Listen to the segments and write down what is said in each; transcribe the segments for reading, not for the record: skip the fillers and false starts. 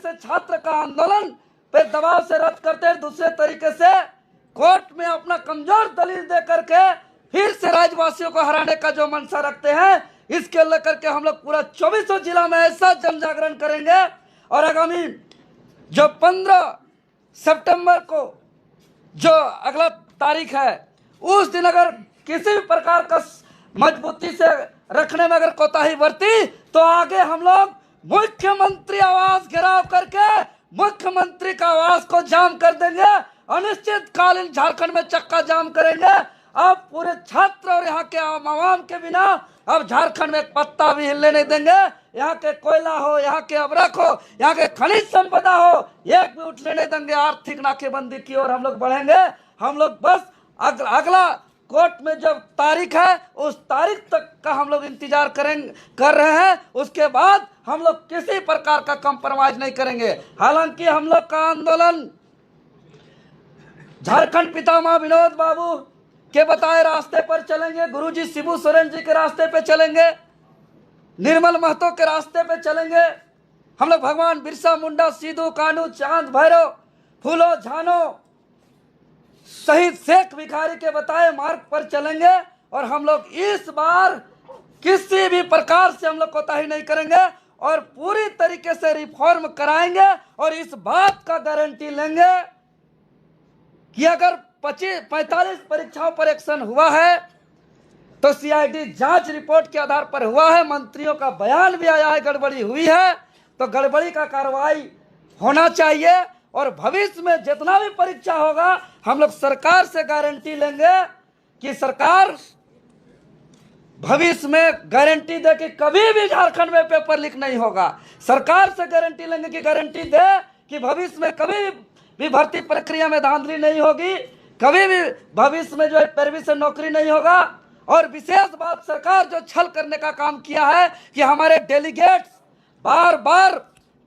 से छात्र का आंदोलन पे दबाव से रद्द करते हैं, दूसरे तरीके से कोर्ट में अपना कमजोर दलील दे करके फिर से राज्यवासियों को हराने का जो मंशा रखते हैं, इसके लेकर के हम लोग पूरा 24 जिला में ऐसा जन जागरण करेंगे। और आगामी जो 15 सितंबर को जो अगला तारीख है, उस दिन अगर किसी भी प्रकार का मजबूती से रखने में अगर कोताही बरती तो आगे हम लोग मुख्यमंत्री आवास घेराव करके मुख्यमंत्री का आवास को जाम कर देंगे। अनिश्चितकालीन झारखंड में चक्का जाम करेंगे। अब पूरे छात्र और यहाँ के आवाम के बिना अब झारखंड में एक पत्ता भी हिलने नहीं देंगे। यहाँ के कोयला हो, यहाँ के अवरक हो, यहाँ के खनिज संपदा हो, एक भी उठने नहीं देंगे। आर्थिक नाकेबंदी की ओर हम लोग बढ़ेंगे। हम लोग बस अगला कोर्ट में जब तारीख है, उस तारीख तक का हम लोग इंतजार कर रहे हैं। उसके बाद हम लोग किसी प्रकार का कंप्रोमाइज नहीं करेंगे। हालांकि हम लोग का आंदोलन झारखंड पितामह विनोद बाबू के बताए रास्ते पर चलेंगे, गुरुजी शिबू सोरेन जी के रास्ते पे चलेंगे, निर्मल महतो के रास्ते पे चलेंगे। हम लोग भगवान बिरसा मुंडा, सिद्धू कान्हू, चांद भैरव, फूलो झानो, शहीद शेख भिखारी के बताए मार्ग पर चलेंगे। और हम लोग इस बार किसी भी प्रकार से हम लोग कोताही नहीं करेंगे और पूरी तरीके से रिफॉर्म कराएंगे। और इस बात का गारंटी लेंगे कि अगर 45 परीक्षाओं पर एक्शन हुआ है तो सीआईडी जांच रिपोर्ट के आधार पर हुआ है, मंत्रियों का बयान भी आया है, गड़बड़ी हुई है, तो गड़बड़ी का कार्रवाई होना चाहिए। और भविष्य में जितना भी परीक्षा होगा, हम लोग सरकार से गारंटी लेंगे कि सरकार भविष्य में गारंटी दे कि कभी भी झारखंड में पेपर लीक नहीं होगा। सरकार से गारंटी लेंगे कि गारंटी दे कि भविष्य में कभी भी भर्ती प्रक्रिया में धांधली नहीं होगी, कभी भी भविष्य में जो है पैरवी से नौकरी नहीं होगा। और विशेष बात, सरकार जो छल करने का काम किया है कि हमारे डेलीगेट्स बार बार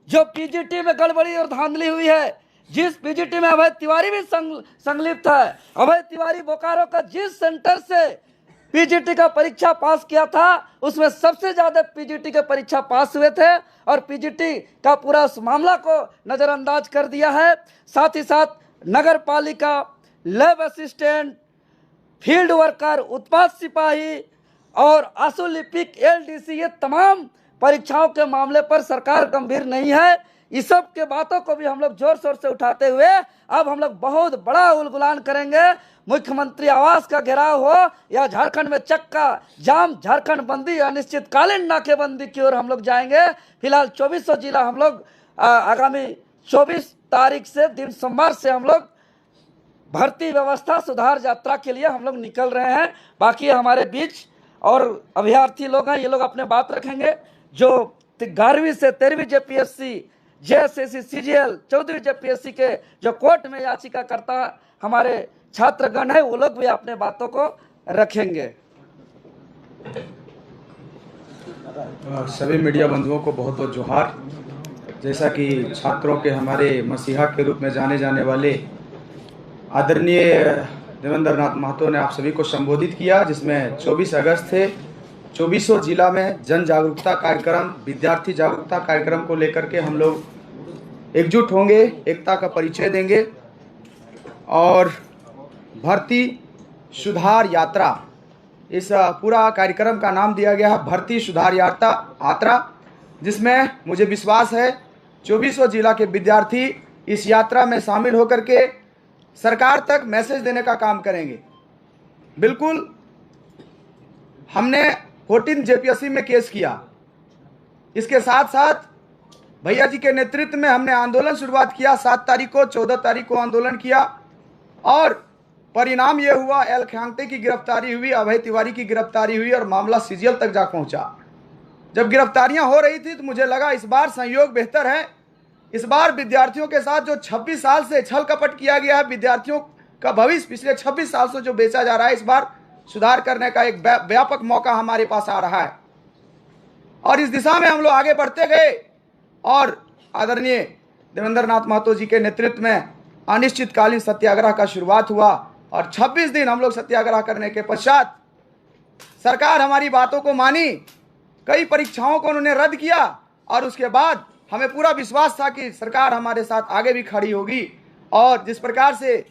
जो पीजीटी में गड़बड़ी और धांधली हुई है, जिस पीजीटी में अभय तिवारी भी संलिप्त है, अभय तिवारी बोकारो का जिस सेंटर से पीजीटी का परीक्षा पास किया था, उसमें सबसे ज्यादा पीजीटी के परीक्षा पास हुए थे और पीजीटी का पूरा उस मामला को नजरअंदाज कर दिया है। साथ ही साथ नगर पालिका, लैब असिस्टेंट, फील्ड वर्कर, उत्पाद सिपाही और आशुलिपिक, एलडीसी, ये तमाम परीक्षाओं के मामले पर सरकार गंभीर नहीं है। इस सब के बातों को भी हम लोग जोर शोर से उठाते हुए अब हम लोग बहुत बड़ा उलगुलान करेंगे। मुख्यमंत्री आवास का घेराव हो या झारखंड में चक्का जाम, झारखंड बंदी, अनिश्चितकालीन नाकेबंदी की ओर हम लोग जाएंगे। फिलहाल 2400 जिला हम लोग आगामी 24 तारीख से दिन सोमवार से हम लोग भर्ती व्यवस्था सुधार यात्रा के लिए हम लोग निकल रहे हैं। बाकी हमारे बीच और अभ्यर्थी लोग हैं, ये लोग अपने बात रखेंगे। जो 11वीं से 13वीं जेपीएससी, जेएसएससी, सीजीएल, 14वीं जेपीएससी के जो कोर्ट में याचिका करता हमारे छात्रगण है, वो लोग भी अपने बातों को रखेंगे। सभी मीडिया बंधुओं को बहुत बहुत जोहार। जैसा कि छात्रों के हमारे मसीहा के रूप में जाने जाने वाले आदरणीय देवेंद्र नाथ महतो ने आप सभी को संबोधित किया, जिसमें 24 अगस्त थे। 2400 जिला में जन जागरूकता कार्यक्रम, विद्यार्थी जागरूकता कार्यक्रम को लेकर के हम लोग एकजुट होंगे, एकता का परिचय देंगे और भर्ती सुधार यात्रा, इस पूरा कार्यक्रम का नाम दिया गया है भर्ती सुधार यात्रा, जिसमें मुझे विश्वास है 2400 जिला के विद्यार्थी इस यात्रा में शामिल होकर के सरकार तक मैसेज देने का काम करेंगे। बिल्कुल, हमने 14 जेपीएससी में केस किया, इसके साथ साथ भैया जी के नेतृत्व में हमने आंदोलन शुरुआत किया। 7 तारीख को, 14 तारीख को आंदोलन किया और परिणाम ये हुआ, एल खांगते की गिरफ्तारी हुई, अभय तिवारी की गिरफ्तारी हुई और मामला सीजीएल तक जा पहुंचा। जब गिरफ्तारियां हो रही थी तो मुझे लगा इस बार संयोग बेहतर है। इस बार विद्यार्थियों के साथ जो 26 साल से छल कपट किया गया है, विद्यार्थियों का भविष्य पिछले 26 साल से जो बेचा जा रहा है, इस बार सुधार करने का एक व्यापक मौका हमारे पास आ रहा है और इस दिशा में हम लोग आगे बढ़ते गए और आदरणीय देवेंद्र नाथ महतो जी के नेतृत्व में अनिश्चितकालीन सत्याग्रह का शुरुआत हुआ और 26 दिन हम लोग सत्याग्रह करने के पश्चात सरकार हमारी बातों को मानी, कई परीक्षाओं को उन्होंने रद्द किया और उसके बाद हमें पूरा विश्वास था कि सरकार हमारे साथ आगे भी खड़ी होगी। और जिस प्रकार से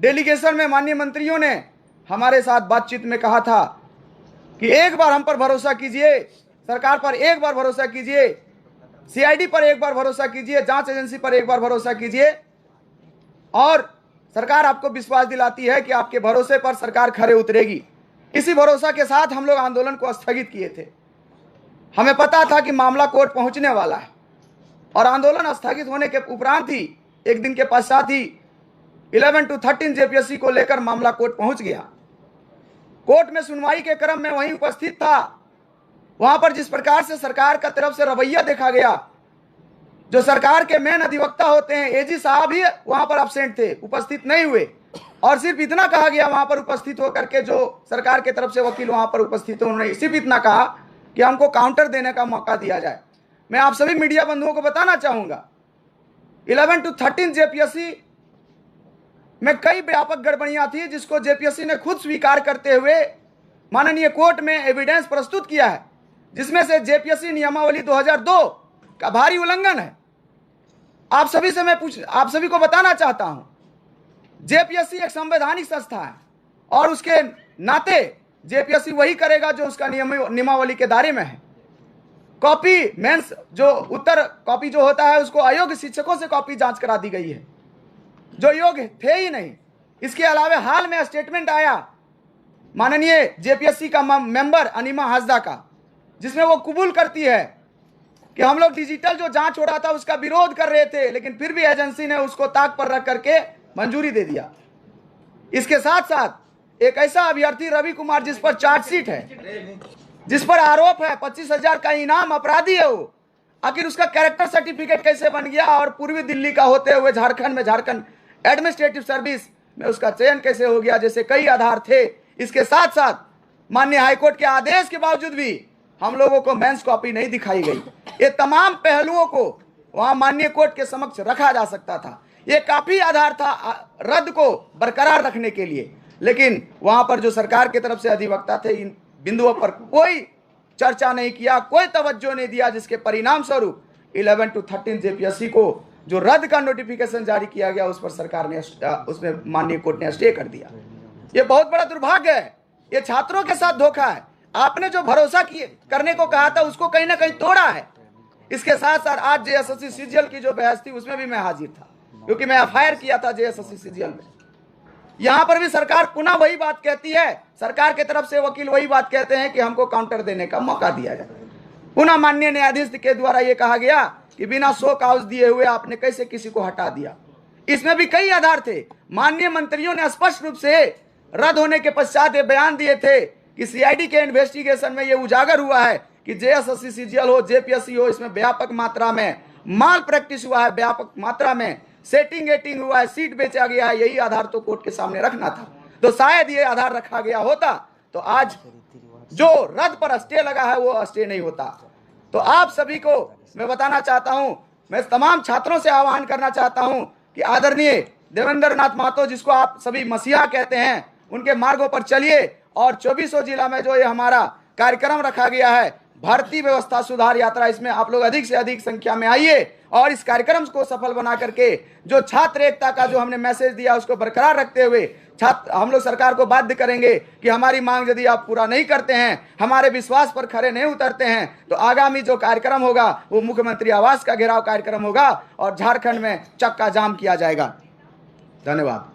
डेलीगेशन में माननीय मंत्रियों ने हमारे साथ बातचीत में कहा था कि एक बार हम पर भरोसा कीजिए, सरकार पर एक बार भरोसा कीजिए, सीआईडी पर एक बार भरोसा कीजिए, जांच एजेंसी पर एक बार भरोसा कीजिए, और सरकार आपको विश्वास दिलाती है कि आपके भरोसे पर सरकार खरे उतरेगी। इसी भरोसा के साथ हम लोग आंदोलन को स्थगित किए थे। हमें पता था कि मामला कोर्ट पहुंचने वाला है, और आंदोलन स्थगित होने के उपरांत ही एक दिन के पश्चात ही 11 to 13 जेपीएससी को लेकर मामला कोर्ट पहुंच गया। कोर्ट में सुनवाई के क्रम में वहीं उपस्थित था। वहां पर जिस प्रकार से सरकार का तरफ से रवैया देखा गया, जो सरकार के मेन अधिवक्ता होते हैं एजी साहब ही वहां पर एब्सेंट थे, उपस्थित नहीं हुए, और सिर्फ इतना कहा गया वहां पर उपस्थित होकर के, जो सरकार के तरफ से वकील वहां पर उपस्थित थे, उन्होंने सिर्फ इतना कहा कि हमको काउंटर देने का मौका दिया जाए। मैं आप सभी मीडिया बंधुओं को बताना चाहूंगा, 11 to 13 जेपीएससी में कई व्यापक गड़बड़ियां थी, जिसको जेपीएससी ने खुद स्वीकार करते हुए माननीय कोर्ट में एविडेंस प्रस्तुत किया है, जिसमें से जेपीएससी नियमावली 2002 का भारी उल्लंघन है। आप सभी को बताना चाहता हूं, जेपीएससी एक संवैधानिक संस्था है, और उसके नाते जेपीएससी वही करेगा जो उसका नियमावली के दायरे में है। कॉपी मेंस जो उत्तर कॉपी जो होता है, उसको अयोग्य शिक्षकों से कॉपी जांच करा दी गई है, जो योग्य थे ही नहीं। इसके अलावा हाल में स्टेटमेंट आया माननीय जेपीएससी का मेंबर अनिमा हासदा का, जिसमें वो कबूल करती है कि हम लोग डिजिटल जो जांच हो रहा था उसका विरोध कर रहे थे, लेकिन फिर भी एजेंसी ने उसको ताक पर रख करके मंजूरी दे दिया। इसके साथ साथ एक ऐसा अभ्यर्थी रवि कुमार, जिस पर चार्जशीट है, जिस पर आरोप है 25,000 का इनाम, अपराधी है वो, आखिर उसका कैरेक्टर सर्टिफिकेट कैसे बन गया, और पूर्वी दिल्ली का होते हुए झारखंड एडमिनिस्ट्रेटिव सर्विस में उसका चयन कैसे हो गया, जैसे कई आधार थे। इसके साथ साथ माननीय हाईकोर्ट के आदेश के बावजूद भी हम लोगों को मेंस कॉपी नहीं दिखाई गई। ये तमाम पहलुओं को वहां माननीय कोर्ट के समक्ष रखा जा सकता था। ये काफी आधार था रद्द को बरकरार रखने के लिए, लेकिन वहां पर जो सरकार की तरफ से अधिवक्ता थे, इन बिंदुओं पर कोई चर्चा नहीं किया, कोई तवज्जो नहीं दिया, जिसके परिणाम स्वरूप 11 to 13 जेपीएससी को जो रद्द का नोटिफिकेशन जारी किया गया, उस पर सरकार ने उसमें माननीय कोर्ट ने स्टे कर दिया। ये बहुत बड़ा दुर्भाग्य है, ये छात्रों के साथ धोखा है। आपने जो भरोसा करने को कहा था, उसको कहीं ना कहीं तोड़ा है। इसके साथ साथ आज जेएसएससी सीजीएल की जो बहस थी, उसमें भी मैं हाजिर था, क्योंकि मैं एफआईआर किया था जेएसएससी सीजीएल में। यहां पर भी सरकार पुनः वही बात कहती है, सरकार की तरफ से वकील वही बात कहते हैं कि हमको काउंटर देने का मौका दिया जाए। पुनः माननीय न्यायाधीश के द्वारा यह कहा गया कि बिना शो काउज दिए हुए आपने कैसे किसी को हटा दिया। इसमें भी कई आधार थे। माननीय मंत्रियों ने स्पष्ट रूप से रद्द होने के पश्चात ये बयान दिए थे कि सीआईडी के इन्वेस्टिगेशन में ये उजागर हुआ है कि जेएसएससी सीजीएल हो, जेपीएससी हो, इसमें व्यापक मात्रा में माल प्रैक्टिस हुआ है, व्यापक मात्रा में सेटिंग एटिंग हुआ है, सीट बेचा गया है। यही आधार तो कोर्ट के सामने रखना था। तो शायद ये आधार रखा गया होता तो आज जो रद्द पर स्टे लगा है वो स्टे नहीं होता। तो आप सभी को मैं बताना चाहता हूं, मैं तमाम छात्रों से आह्वान करना चाहता हूं कि आदरणीय देवेंद्र नाथ महतो, जिसको आप सभी मसीहा कहते हैं, उनके मार्गों पर चलिए। और 24 जिला में जो ये हमारा कार्यक्रम रखा गया है, भर्ती व्यवस्था सुधार यात्रा, इसमें आप लोग अधिक से अधिक संख्या में आइए और इस कार्यक्रम को सफल बना करके जो छात्र एकता का जो हमने मैसेज दिया उसको बरकरार रखते हुए हम लोग सरकार को बाध्य करेंगे कि हमारी मांग यदि आप पूरा नहीं करते हैं, हमारे विश्वास पर खरे नहीं उतरते हैं, तो आगामी जो कार्यक्रम होगा वो मुख्यमंत्री आवास का घेराव कार्यक्रम होगा और झारखंड में चक्का जाम किया जाएगा। धन्यवाद।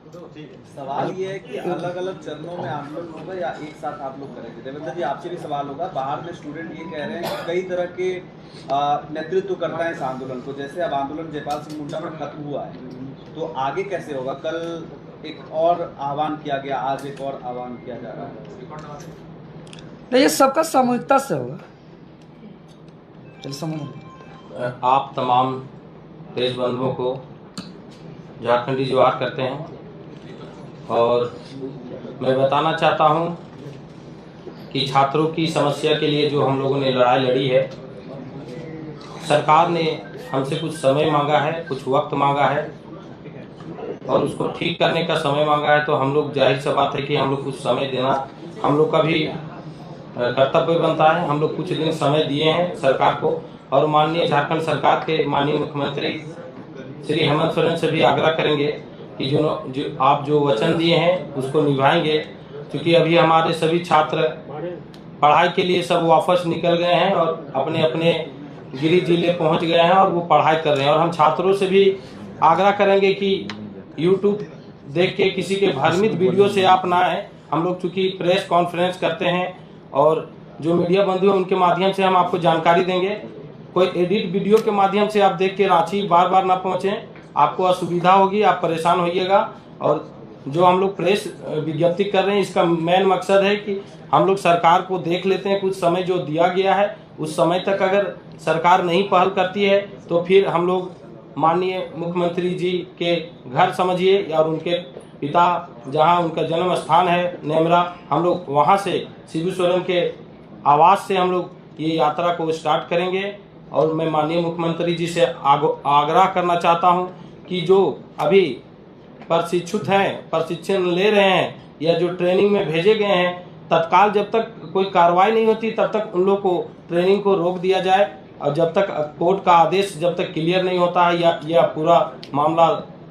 सवाल ये है कि अलग अलग चरणों में आंदोलन होगा या एक साथ आप लोग करेंगे? देवेंद्र जी, आपसे भी सवाल होगा। बाहर में स्टूडेंट ये कह रहे हैं कि कई तरह के नेतृत्व करता है इस आंदोलन को। जैसे अब आंदोलन जयपाल सिंह मुंडा में खत्म हुआ है, तो आगे कैसे होगा? कल एक और आह्वान किया गया, आज एक और आह्वान किया जा रहा है। नहीं, ये सबका सामूहिकता से होगा। चल समझ। आप तमाम देश बंधुओं को झारखंडी जोहार करते हैं और मैं बताना चाहता हूं कि छात्रों की समस्या के लिए जो हम लोगों ने लड़ाई लड़ी है, सरकार ने हमसे कुछ समय मांगा है, कुछ वक्त मांगा है और उसको ठीक करने का समय मांगा है। तो हम लोग, जाहिर सी बात है कि हम लोग कुछ समय देना हम लोग का भी कर्तव्य बनता है। हम लोग कुछ दिन समय दिए हैं सरकार को और माननीय झारखंड सरकार के माननीय मुख्यमंत्री श्री हेमंत सोरेन से भी आग्रह करेंगे कि जो आप जो वचन दिए हैं उसको निभाएंगे, क्योंकि अभी हमारे सभी छात्र पढ़ाई के लिए सब वापस निकल गए हैं और अपने अपने गृह जिले पहुंच गए हैं और वो पढ़ाई कर रहे हैं। और हम छात्रों से भी आग्रह करेंगे कि यूट्यूब देख के किसी के भ्रमित वीडियो से आप ना आए। हम लोग चूँकि प्रेस कॉन्फ्रेंस करते हैं और जो मीडिया बंधु हैं उनके माध्यम से हम आपको जानकारी देंगे। कोई एडिट वीडियो के माध्यम से आप देख के रांची बार बार ना पहुँचें, आपको असुविधा होगी, आप परेशान होइएगा। और जो हम लोग प्रेस विज्ञप्ति कर रहे हैं इसका मेन मकसद है कि हम लोग सरकार को देख लेते हैं, कुछ समय जो दिया गया है उस समय तक अगर सरकार नहीं पहल करती है तो फिर हम लोग माननीय मुख्यमंत्री जी के घर समझिए और उनके पिता जहां उनका जन्म स्थान है नेमरा, हम लोग वहां से शिबू सोरेन के आवास से हम लोग ये यात्रा को स्टार्ट करेंगे। और मैं माननीय मुख्यमंत्री जी से आग्रह करना चाहता हूं कि जो अभी प्रशिक्षित हैं, प्रशिक्षण ले रहे हैं या जो ट्रेनिंग में भेजे गए हैं, तत्काल जब तक कोई कार्रवाई नहीं होती तब तक उन लोग को ट्रेनिंग को रोक दिया जाए। और जब तक कोर्ट का आदेश जब तक क्लियर नहीं होता है या पूरा मामला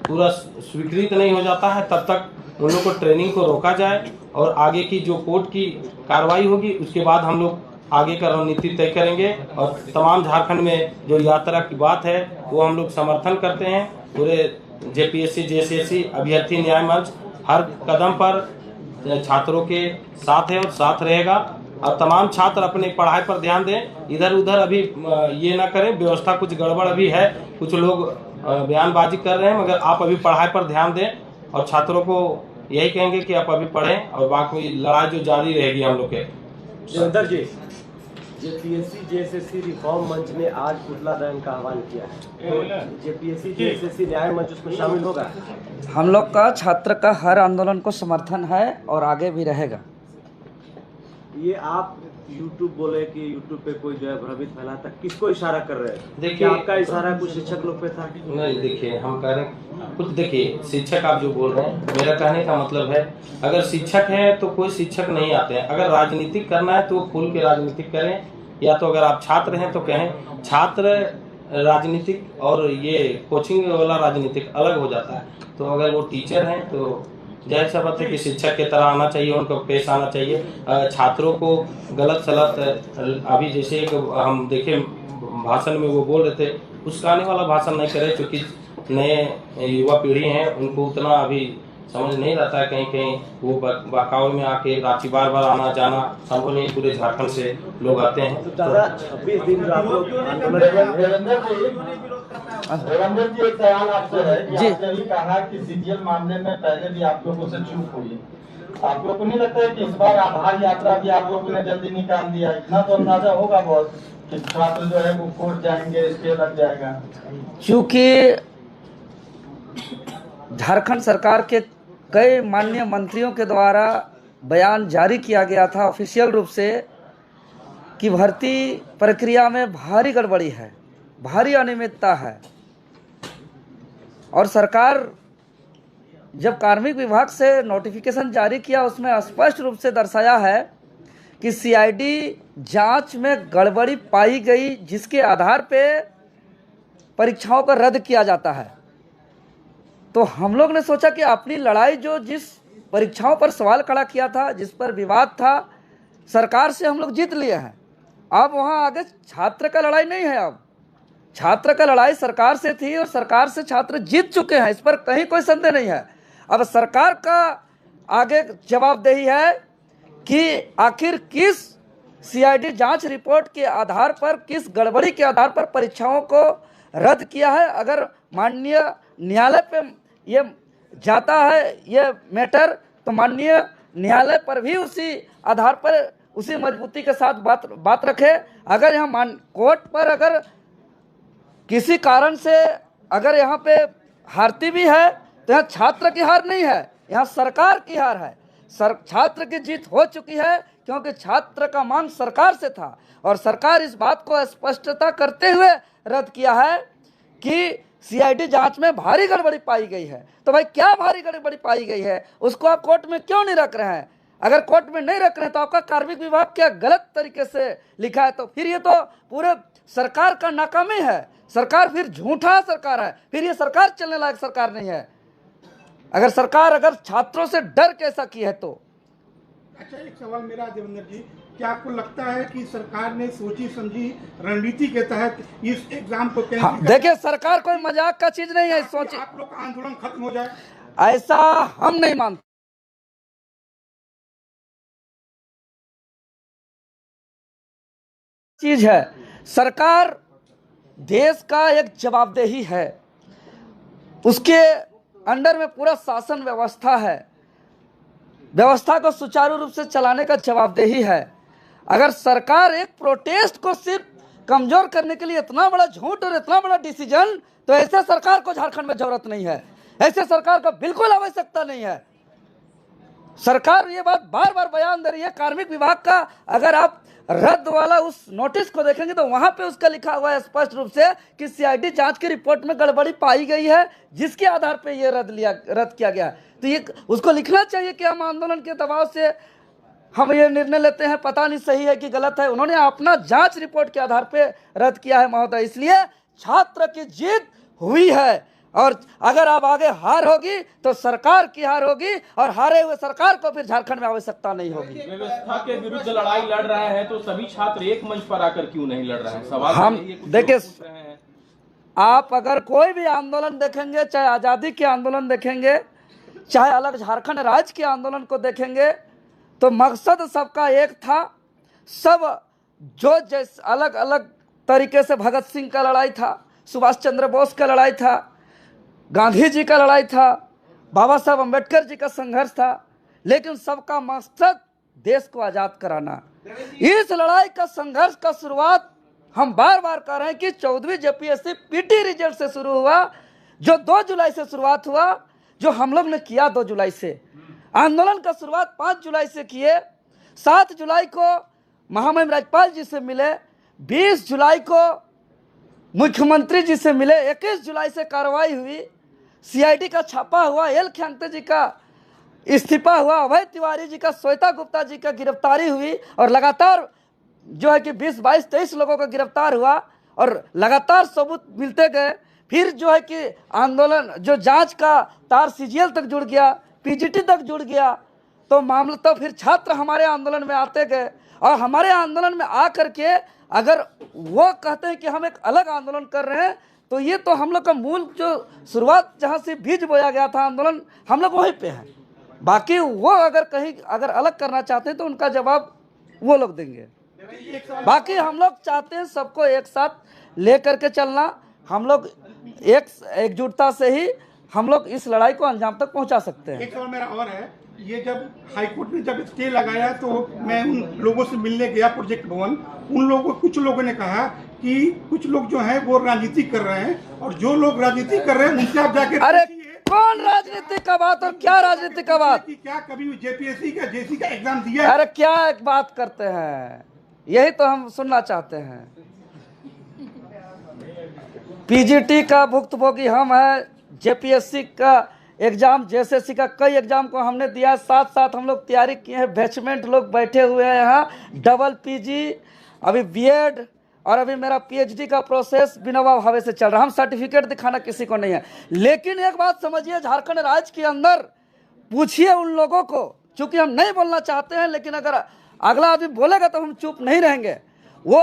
पूरा स्वीकृत नहीं हो जाता है तब तक उन लोग को ट्रेनिंग को रोका जाए। और आगे की जो कोर्ट की कार्रवाई होगी उसके बाद हम लोग आगे का रणनीति तय करेंगे। और तमाम झारखंड में जो यात्रा की बात है वो हम लोग समर्थन करते हैं। पूरे जेपीएससी जेसीएससी अभ्यर्थी न्याय मंच हर कदम पर छात्रों के साथ है और साथ रहेगा। और तमाम छात्र अपनी पढ़ाई पर ध्यान दें, इधर उधर अभी ये ना करें। व्यवस्था कुछ गड़बड़ अभी है, कुछ लोग बयानबाजी कर रहे हैं, मगर आप अभी पढ़ाई पर ध्यान दें। और छात्रों को यही कहेंगे कि आप अभी पढ़ें और बाकी लड़ाई जो जारी रहेगी हम लोग के। देवेंद्र जी, जेपीएससी जेएसएससी रिफॉर्म मंच ने आज पुतला दहन का आह्वान किया है, तो जेपीएससी जेएसएससी न्याय मंच उसमें शामिल होगा? हम लोग का छात्र का हर आंदोलन को समर्थन है और आगे भी रहेगा। ये आप यूट्यूब बोले कि यूट्यूब पे कोई जो है भ्रमित फैलाता, किसको इशारा कर रहे हैं? देखिए, क्या आपका इशारा कुछ शिक्षक लोग पे था? नहीं, देखिए हम कह रहे हैं कुछ, देखिए शिक्षक आप जो बोल रहे हैं, मेरा कहने का मतलब है अगर शिक्षक है तो कोई शिक्षक नहीं आते हैं। अगर राजनीतिक करना है तो खुल के राजनीतिक करें, या तो अगर आप छात्र हैं तो कहें। छात्र राजनीतिक और ये कोचिंग वाला राजनीतिक अलग हो जाता है। तो अगर वो टीचर हैं तो जाहिर सा बात है कि शिक्षक की तरह आना चाहिए, उनको पेश आना चाहिए। छात्रों को गलत सलत अभी जैसे हम देखें भाषण में वो बोल रहे थे, उस्काने वाला भाषण नहीं करे, क्योंकि नए युवा पीढ़ी हैं उनको उतना अभी समझ नहीं रहता है। कहीं कहीं वो बहकावे में आके रांची बार बार आना जाना संभव नहीं, पूरे झारखंड से लोग आते हैं। तो दादा 26 दिन जो आप लोग आंदोलन देवेंद्र जी, एक सवाल आपसे है कि जी। आपने भी कहा कि सीजीएल मामले में पहले भी आप लोगों से चूक हुई। आप लोग को नहीं लगता है कि इस बार आभार यात्रा भी आप लोगों ने जल्दी निकाल दिया? इतना तो अंदाजा होगा बहुत कि छात्र जो है वो कोर्ट जाएंगे, स्टे लग जाएगा। क्योंकि झारखंड सरकार के कई माननीय मंत्रियों के द्वारा बयान जारी किया गया था ऑफिशियल रूप से कि भर्ती प्रक्रिया में भारी गड़बड़ी है, भारी अनियमितता है। और सरकार जब कार्मिक विभाग से नोटिफिकेशन जारी किया उसमें स्पष्ट रूप से दर्शाया है कि सीआईडी जांच में गड़बड़ी पाई गई, जिसके आधार पे परीक्षाओं को रद्द किया जाता है। तो हम लोग ने सोचा कि अपनी लड़ाई जो जिस परीक्षाओं पर सवाल खड़ा किया था, जिस पर विवाद था, सरकार से हम लोग जीत लिए हैं। अब वहाँ आगे छात्र का लड़ाई नहीं है, अब छात्र का लड़ाई सरकार से थी और सरकार से छात्र जीत चुके हैं, इस पर कहीं कोई संदेह नहीं है। अब सरकार का आगे जवाबदेही है कि आखिर किस सीआईडी जांच रिपोर्ट के आधार पर, किस गड़बड़ी के आधार पर परीक्षाओं को रद्द किया है। अगर माननीय न्यायालय पे ये जाता है ये मैटर, तो माननीय न्यायालय पर भी उसी आधार पर उसी मजबूती के साथ बात रखे। अगर यहाँ कोर्ट पर अगर किसी कारण से अगर यहाँ पे हारती भी है तो यहाँ छात्र की हार नहीं है, यहाँ सरकार की हार है। छात्र की जीत हो चुकी है, क्योंकि छात्र का मांग सरकार से था और सरकार इस बात को स्पष्टता करते हुए रद्द किया है कि सीआईडी जांच में भारी गड़बड़ी पाई गई है। तो भाई क्या भारी गड़बड़ी पाई गई है, उसको आप कोर्ट में क्यों नहीं रख रहे हैं? अगर कोर्ट में नहीं रख रहे हैं तो आपका कार्मिक विभाग क्या गलत तरीके से लिखा है? तो फिर ये तो पूरे सरकार का नाकामी है। सरकार फिर झूठा सरकार है, फिर ये सरकार चलने लायक सरकार नहीं है। अगर सरकार अगर छात्रों से डर कैसा की है तो। अच्छा, एक सवाल मेरा देवेंद्र जी, क्या आपको लगता है कि सरकार ने सोची समझी रणनीति के तहत इस एग्जाम को कैंसिल हाँ, देखिए सरकार कोई मजाक का चीज नहीं है। सोचिए आप लोग का आंदोलन खत्म हो जाए? ऐसा हम नहीं मानते। चीज है, सरकार देश का एक जवाबदेही है, उसके अंडर में पूरा शासन व्यवस्था है, व्यवस्था को सुचारू रूप से चलाने का जवाबदेही है। अगर सरकार एक प्रोटेस्ट को सिर्फ कमजोर करने के लिए इतना बड़ा झूठ और इतना बड़ा डिसीजन, तो ऐसे सरकार को झारखंड में जरूरत नहीं है, ऐसे सरकार का बिल्कुल आवश्यकता नहीं है। सरकार ये बात बार बार बयान दे रही है। कार्मिक विभाग का अगर आप रद्द वाला उस नोटिस को देखेंगे तो वहां पे उसका लिखा हुआ है स्पष्ट रूप से कि सीआईडी जांच की रिपोर्ट में गड़बड़ी पाई गई है, जिसके आधार पे ये रद्द किया गया। तो ये उसको लिखना चाहिए कि हम आंदोलन के दबाव से हम ये निर्णय लेते हैं, पता नहीं सही है कि गलत है। उन्होंने अपना जांच रिपोर्ट के आधार पे रद्द किया है महोदय। इसलिए छात्र की जीत हुई है, और अगर अब आगे हार होगी तो सरकार की हार होगी, और हारे हुए सरकार को फिर झारखंड में आवश्यकता नहीं होगी। व्यवस्था के विरुद्ध लड़ाई लड़ रहे हैं तो सभी छात्र एक मंच पर आकर क्यों नहीं लड़ रहे हैं? सवाल हम यही है, कुछ देखिए, लोग पूछ रहे हैं। आप अगर कोई भी आंदोलन देखेंगे, चाहे आज़ादी के आंदोलन देखेंगे, चाहे अलग झारखंड राज्य के आंदोलन को देखेंगे, तो मकसद सबका एक था। सब जो जैसे अलग अलग तरीके से भगत सिंह का लड़ाई था, सुभाष चंद्र बोस का लड़ाई था, गांधी जी का लड़ाई था, बाबा साहब अम्बेडकर जी का संघर्ष था, लेकिन सबका मकसद देश को आज़ाद कराना। इस लड़ाई का संघर्ष का शुरुआत हम बार बार कर रहे हैं कि 14वीं जेपीएससी पीटी रिजल्ट से शुरू हुआ, जो 2 जुलाई से शुरुआत हुआ, जो हम लोग ने किया 2 जुलाई से। आंदोलन का शुरुआत 5 जुलाई से किए, 7 जुलाई को महामहिम राज्यपाल जी से मिले, 20 जुलाई को मुख्यमंत्री जी से मिले, 21 जुलाई से कार्रवाई हुई, सीआईडी का छापा हुआ, एल ख्यांगते जी का इस्तीफा हुआ, अभय तिवारी जी का, श्वेता गुप्ता जी का गिरफ्तारी हुई, और लगातार जो है कि 20, 22, 23 लोगों का गिरफ्तार हुआ, और लगातार सबूत मिलते गए। फिर जो है कि आंदोलन जो जांच का तार सीजीएल तक जुड़ गया, पीजीटी तक जुड़ गया, तो मामला तो फिर छात्र हमारे आंदोलन में आते गए, और हमारे आंदोलन में आ करके अगर वो कहते हैं कि हम एक अलग आंदोलन कर रहे हैं, तो ये तो हम लोग का मूल जो शुरुआत जहाँ से बीज बोया गया था आंदोलन, हम लोग वहीं पे हैं। बाकी वो अगर कहीं अगर अलग करना चाहते हैं तो उनका जवाब वो लोग देंगे। बाकी हम लोग चाहते हैं सबको एक साथ ले करके चलना। हम लोग एकजुटता से ही हम लोग इस लड़ाई को अंजाम तक पहुंचा सकते हैं। एक सवाल मेरा और है, ये जब हाईकोर्ट ने जब स्टे लगाया तो मैं उन लोगों से मिलने गया प्रोजेक्ट भवन, उन लोगों कुछ लोगों ने कहा कि कुछ लोग जो हैं वो राजनीति कर रहे हैं, और जो लोग राजनीति कर रहे हैं उनसे आप जाके अरे कौन राजनीति का बात और क्या राजनीति का बात? क्या कभी जेपीएससी का जेसी का एग्जाम दिया? अरे क्या एक बात करते हैं, यही तो हम सुनना चाहते हैं। पीजीटी का भुक्तभोगी हम हैं, जेपीएससी का एग्जाम, जेएसएससी का कई एग्जाम को हमने दिया, साथ साथ हम लोग तैयारी किए हैं। बैचमेंट लोग बैठे हुए हैं यहाँ, डबल पीजी, अभी बीएड, और अभी मेरा पीएचडी का प्रोसेस बिना भावे से चल रहा है। हम सर्टिफिकेट दिखाना किसी को नहीं है। लेकिन एक बात समझिए, झारखंड राज्य के अंदर पूछिए उन लोगों को, चूंकि हम नहीं बोलना चाहते हैं, लेकिन अगर अगला आदमी बोलेगा तो हम चुप नहीं रहेंगे। वो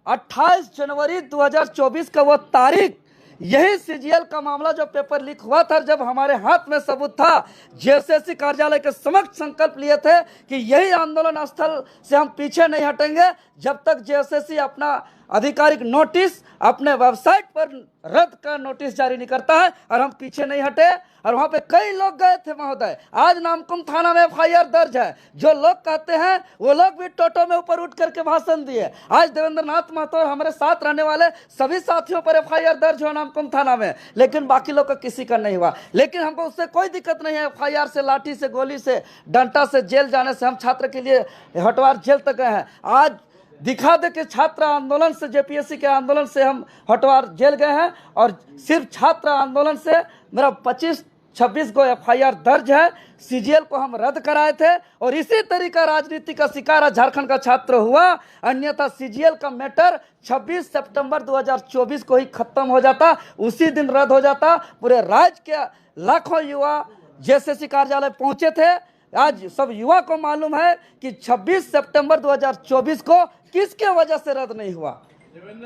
28 जनवरी 2024 का वो तारीख, यही सीजीएल का मामला जो पेपर लीक हुआ था, जब हमारे हाथ में सबूत था, जेएसएससी कार्यालय के समक्ष संकल्प लिए थे कि यही आंदोलन स्थल से हम पीछे नहीं हटेंगे जब तक जेएसएससी अपना आधिकारिक नोटिस अपने वेबसाइट पर रद्द का नोटिस जारी नहीं करता है, और हम पीछे नहीं हटे। और वहां पे कई लोग गए थे महोदय। आज नामकुम थाना में एफआईआर दर्ज है। जो लोग कहते हैं वो लोग भी टोटो में ऊपर उठ करके भाषण दिए। आज देवेंद्र नाथ महतो और हमारे साथ रहने वाले सभी साथियों पर एफआईआर दर्ज हुआ नामकुम थाना में, लेकिन बाकी लोग का किसी का नहीं हुआ। लेकिन हमको उससे कोई दिक्कत नहीं है। एफआईआर से, लाठी से, गोली से, डंटा से जेल जाने से हम छात्र के लिए हटवार जेल तक गए हैं। आज दिखा दे कि छात्र आंदोलन से, जेपीएससी के आंदोलन से हम हटवार जेल गए हैं, और सिर्फ छात्र आंदोलन से मेरा 25 26 को FIR दर्ज है। CGL को हम रद्द कराए थे और इसी तरीका राजनीति का शिकार आज झारखंड का छात्र हुआ। अन्यथा CGL का मैटर 26 सितंबर 2024 को ही खत्म हो जाता, उसी दिन रद्द हो जाता। पूरे राज्य के लाखों युवा JSSC कार्यालय पहुंचे थे। आज सब युवा को मालूम है कि 26 सितंबर 2024 को किसके वजह से रद्द नहीं हुआ,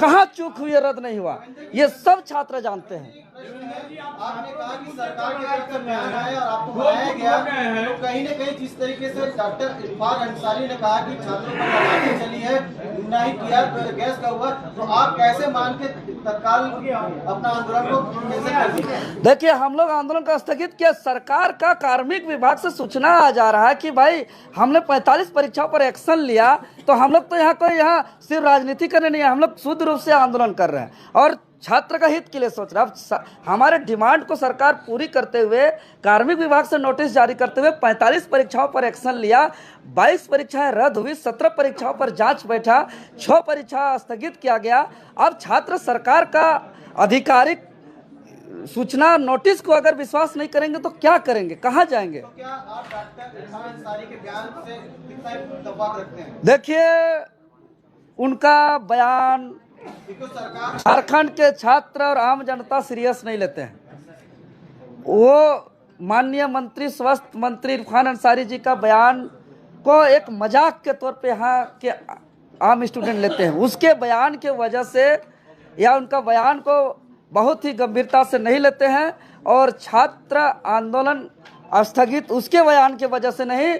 कहां चूक हुई, रद्द नहीं हुआ, ये सब छात्र जानते हैं। आपने कहा कि सरकार की तरफ से बयान आया और आपको बुलाया गया, तो कहीं न कहीं जिस तरीके से डॉक्टर इरफान अंसारी ने कहा कि छात्रों पर लड़ाई चली है, नहीं किया गैस का हुआ, तो आप कैसे मान के तत्काल अपना आंदोलन को कैसे कर दिए? देखिए, हम लोग आंदोलन का स्थगित किया। सरकार का कार्मिक विभाग से सूचना आ जा रहा है कि भाई हमने 45 परीक्षाओं पर एक्शन लिया, तो हम लोग तो यहाँ सिर्फ राजनीति करने नहीं है, हम लोग शुद्ध रूप से आंदोलन कर रहे हैं और छात्र का हित के लिए सोच रहे हैं। अब हमारे डिमांड को सरकार पूरी करते हुए कार्मिक विभाग से नोटिस जारी करते हुए 45 परीक्षाओं पर एक्शन लिया, 22 परीक्षाएं रद्द हुई, 17 परीक्षाओं पर जांच बैठा, 6 परीक्षा स्थगित किया गया। अब छात्र सरकार का आधिकारिक सूचना नोटिस को अगर विश्वास नहीं करेंगे तो क्या करेंगे, कहाँ जाएंगे? तो क्या आप डॉक्टर इरफान अंसारी के बयान से कितना इत्तेफाक रखते हैं? देखिए, उनका बयान झारखंड के छात्र और आम जनता सीरियस नहीं लेते हैं। वो माननीय मंत्री स्वास्थ्य मंत्री इरफान अंसारी जी का बयान को एक मजाक के तौर पे यहाँ के आम स्टूडेंट लेते हैं। उसके बयान के वजह से या उनका बयान को बहुत ही गंभीरता से नहीं लेते हैं और छात्र आंदोलन स्थगित उसके बयान के वजह से नहीं,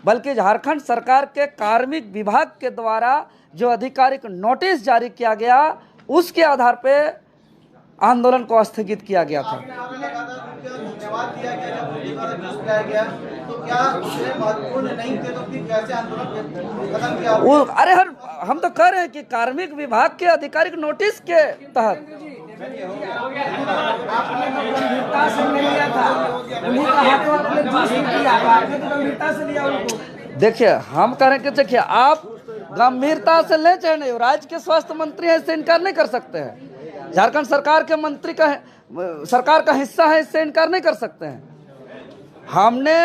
बल्कि झारखंड सरकार के कार्मिक विभाग के द्वारा जो आधिकारिक नोटिस जारी किया गया उसके आधार पे आंदोलन को स्थगित किया गया था। धन्यवाद दिया गया, तो क्या महत्वपूर्ण नहीं थे, तो फिर कैसे आंदोलन खत्म किया? वो अरे हम तो कह रहे हैं कि कार्मिक विभाग के आधिकारिक नोटिस के तहत गंभीरता से नहीं लिया था, उन्हीं का हाथों अपने जूस में किया, आपने तो गंभीरता से लिया उनको। देखिए, हम कह रहे हैं कि देखिए, आप गंभीरता से ले चाहे नहीं, राज्य के स्वास्थ्य मंत्री है, इससे इनकार नहीं कर सकते हैं। झारखंड सरकार के मंत्री का सरकार का हिस्सा है, इससे इनकार नहीं कर सकते हैं। हमने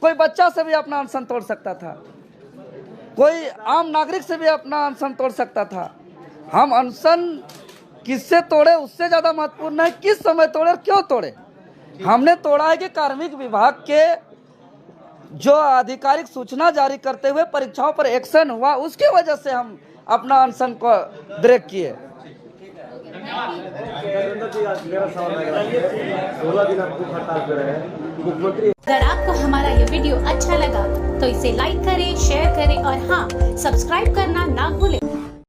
कोई बच्चा से भी अपना अनशन तोड़ सकता था, कोई आम नागरिक से भी अपना अनशन तोड़ सकता था। हम अनशन किससे तोड़े उससे ज्यादा महत्वपूर्ण है किस समय तोड़े और क्यों तोड़े। हमने तोड़ा है कि कार्मिक विभाग के जो आधिकारिक सूचना जारी करते हुए परीक्षाओं पर एक्शन हुआ, उसकी वजह से हम अपना अनशन को ब्रेक किए। 16 दिन आप भूख हड़ताल पे रहे हैं, मुख्यमंत्री। अगर आपको हमारा ये वीडियो अच्छा लगा तो इसे लाइक करें, शेयर करें और हाँ, सब्सक्राइब करना ना भूलें।